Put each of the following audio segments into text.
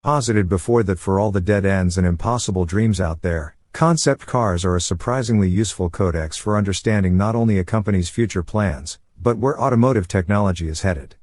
Posited before that for all the dead ends and impossible dreams out there, concept cars are a surprisingly useful codex for understanding not only a company's future plans, but where automotive technology is headed.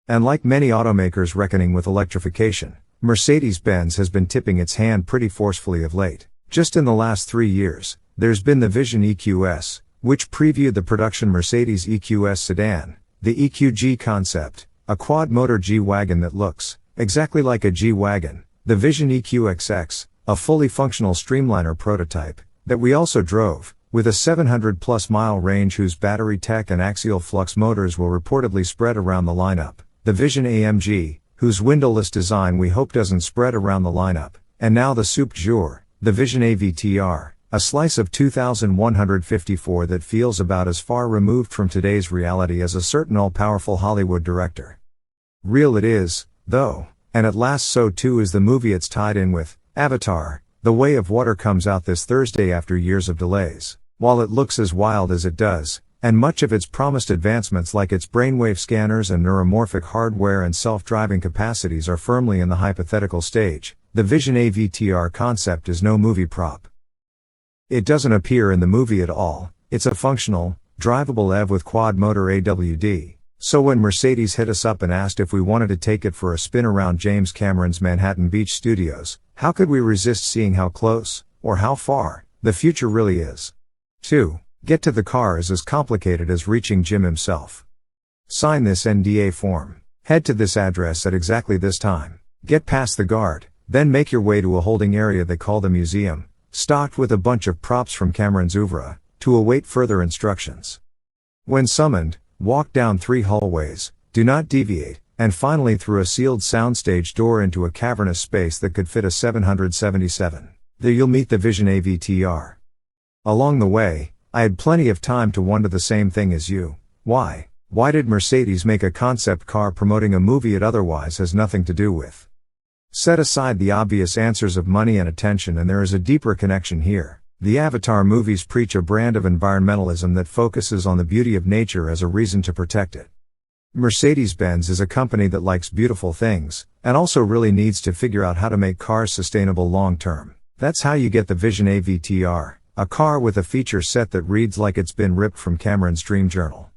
And like many automakers reckoning with electrification, Mercedes-Benz has been tipping its hand pretty forcefully of late. Just in the last 3 years, there's been the Vision EQS, which previewed the production Mercedes EQS sedan, the EQG concept, a quad-motor G-Wagon that looks exactly like a G-Wagon, the Vision EQXX, a fully functional streamliner prototype that we also drove, with a 700-plus mile range whose battery tech and axial flux motors will reportedly spread around the lineup, the Vision AMG, whose windowless design we hope doesn't spread around the lineup, and now the soup du jour, the Vision AVTR, a slice of 2154 that feels about as far removed from today's reality as a certain all-powerful Hollywood director. Real it is, though, and at last so too is the movie it's tied in with, Avatar, The Way of Water comes out this Thursday after years of delays. While it looks as wild as it does, and much of its promised advancements like its brainwave scanners and neuromorphic hardware and self-driving capacities are firmly in the hypothetical stage, the Vision AVTR concept is no movie prop. It doesn't appear in the movie at all, it's a functional, drivable EV with quad-motor AWD. So when Mercedes hit us up and asked if we wanted to take it for a spin around James Cameron's Manhattan Beach studios, how could we resist seeing how close, or how far, the future really is? 2. Get to the car is as complicated as reaching Jim himself. Sign this NDA form. Head to this address at exactly this time. Get past the guard, then make your way to a holding area they call the museum, stocked with a bunch of props from Cameron's oeuvre, to await further instructions. When summoned, walk down 3 hallways, do not deviate, and finally through a sealed soundstage door into a cavernous space that could fit a 777. There you'll meet the Vision AVTR. Along the way, I had plenty of time to wonder the same thing as you. Why? Why did Mercedes make a concept car promoting a movie it otherwise has nothing to do with? Set aside the obvious answers of money and attention, and there is a deeper connection here. The Avatar movies preach a brand of environmentalism that focuses on the beauty of nature as a reason to protect it. Mercedes-Benz is a company that likes beautiful things, and also really needs to figure out how to make cars sustainable long-term. That's how you get the Vision AVTR, a car with a feature set that reads like it's been ripped from Cameron's dream journal.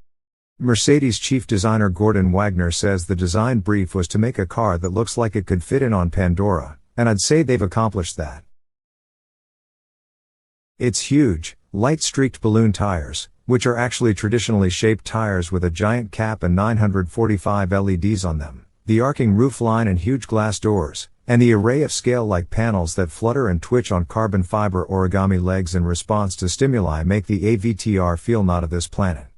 Mercedes chief designer Gordon Wagner says the design brief was to make a car that looks like it could fit in on Pandora, and I'd say they've accomplished that. It's huge, light-streaked balloon tires, which are actually traditionally shaped tires with a giant cap and 945 LEDs on them, the arcing roofline and huge glass doors, and the array of scale-like panels that flutter and twitch on carbon fiber origami legs in response to stimuli make the AVTR feel not of this planet.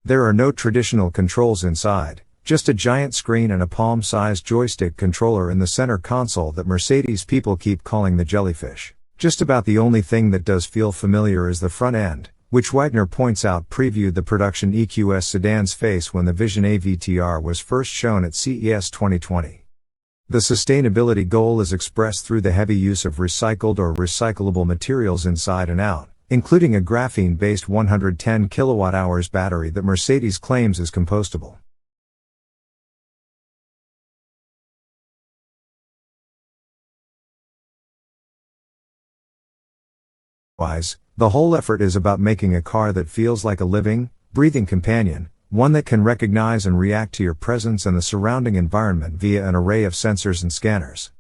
There are no traditional controls inside, just a giant screen and a palm-sized joystick controller in the center console that Mercedes people keep calling the jellyfish. Just about the only thing that does feel familiar is the front end, which Wagner points out previewed the production EQS sedan's face when the Vision AVTR was first shown at CES 2020. The sustainability goal is expressed through the heavy use of recycled or recyclable materials inside and out, including a graphene-based 110 kWh battery that Mercedes claims is compostable. The whole effort is about making a car that feels like a living, breathing companion, one that can recognize and react to your presence and the surrounding environment via an array of sensors and scanners.